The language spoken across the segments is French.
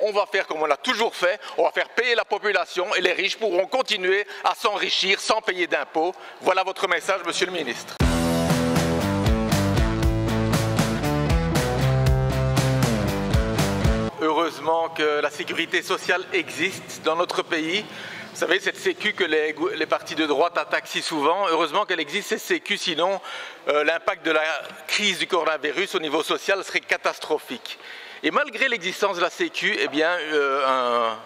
on va faire comme on l'a toujours fait, on va faire payer la population et les riches pourront continuer à s'enrichir sans payer d'impôts. Voilà votre message, Monsieur le ministre. Heureusement que la sécurité sociale existe dans notre pays. Vous savez, cette sécu que les partis de droite attaquent si souvent, heureusement qu'elle existe, cette sécu, sinon l'impact de la crise du coronavirus au niveau social serait catastrophique. Et malgré l'existence de la sécu, eh bien,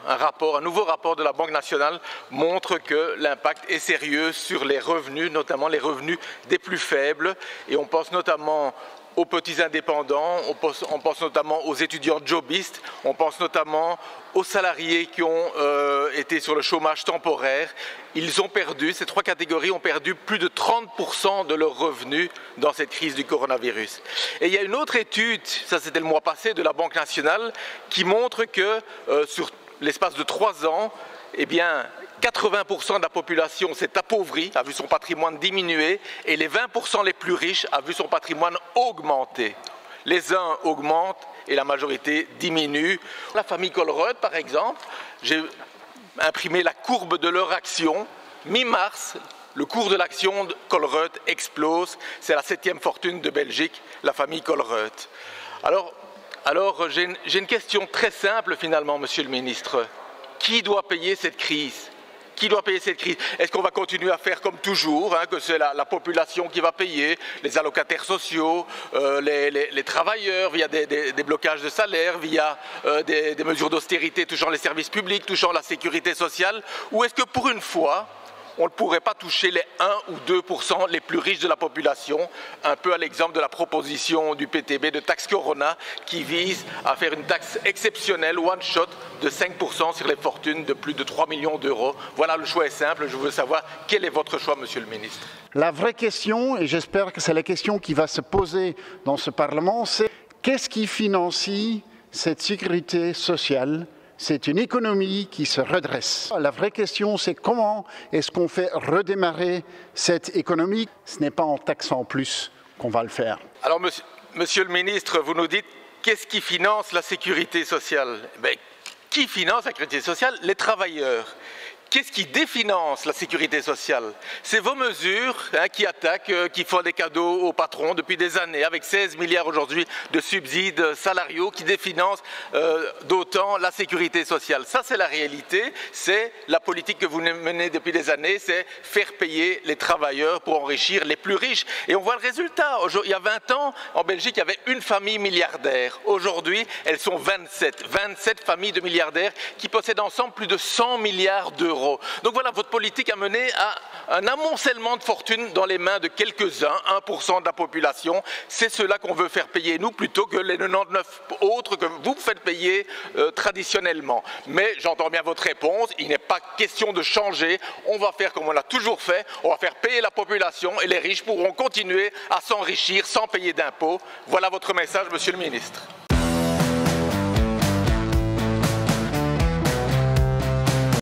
un nouveau rapport de la Banque nationale montre que l'impact est sérieux sur les revenus, notamment les revenus des plus faibles. Et on pense notamment aux petits indépendants, on pense notamment aux étudiants jobistes, on pense notamment aux salariés qui ont été sur le chômage temporaire. Ils ont perdu, ces trois catégories ont perdu plus de 30% de leurs revenus dans cette crise du coronavirus. Et il y a une autre étude, ça c'était le mois passé, de la Banque nationale, qui montre que sur l'espace de 3 ans, eh bien, 80% de la population s'est appauvrie, a vu son patrimoine diminuer, et les 20% les plus riches a vu son patrimoine augmenter. Les uns augmentent et la majorité diminue. La famille Colruyt, par exemple, j'ai imprimé la courbe de leur action. Mi-mars, le cours de l'action de Colruyt explose. C'est la 7e fortune de Belgique, la famille Colruyt. Alors j'ai une question très simple finalement, Monsieur le ministre. Qui doit payer cette crise ? Qui doit payer cette crise? Est-ce qu'on va continuer à faire comme toujours, que c'est la population qui va payer, les allocataires sociaux, les travailleurs via des blocages de salaire, via des mesures d'austérité touchant les services publics, touchant la sécurité sociale? Ou est-ce que pour une fois, on ne pourrait pas toucher les 1 ou 2% les plus riches de la population, un peu à l'exemple de la proposition du PTB de taxe Corona qui vise à faire une taxe exceptionnelle, one shot, de 5% sur les fortunes de plus de 3 millions d'euros. Voilà, le choix est simple, je veux savoir quel est votre choix, Monsieur le ministre. La vraie question, et j'espère que c'est la question qui va se poser dans ce Parlement, c'est qu'est-ce qui financie cette sécurité sociale? C'est une économie qui se redresse. La vraie question, c'est comment est-ce qu'on fait redémarrer cette économie? Ce n'est pas en taxant plus qu'on va le faire. Alors, monsieur le ministre, vous nous dites, qu'est-ce qui finance la sécurité sociale? Qui finance la sécurité sociale? Les travailleurs. Qu'est-ce qui définance la sécurité sociale? C'est vos mesures qui attaquent, qui font des cadeaux aux patrons depuis des années, avec 16 milliards aujourd'hui de subsides salariaux qui définancent d'autant la sécurité sociale. Ça, c'est la réalité, c'est la politique que vous menez depuis des années, c'est faire payer les travailleurs pour enrichir les plus riches. Et on voit le résultat. Il y a 20 ans, en Belgique, il y avait une famille milliardaire. Aujourd'hui, elles sont 27. 27 familles de milliardaires qui possèdent ensemble plus de 100 milliards d'euros. Donc voilà, votre politique a mené à un amoncellement de fortune dans les mains de quelques-uns, 1% de la population. C'est cela qu'on veut faire payer nous, plutôt que les 99 autres que vous faites payer traditionnellement. Mais j'entends bien votre réponse, il n'est pas question de changer, on va faire comme on l'a toujours fait, on va faire payer la population et les riches pourront continuer à s'enrichir sans payer d'impôts. Voilà votre message, Monsieur le ministre.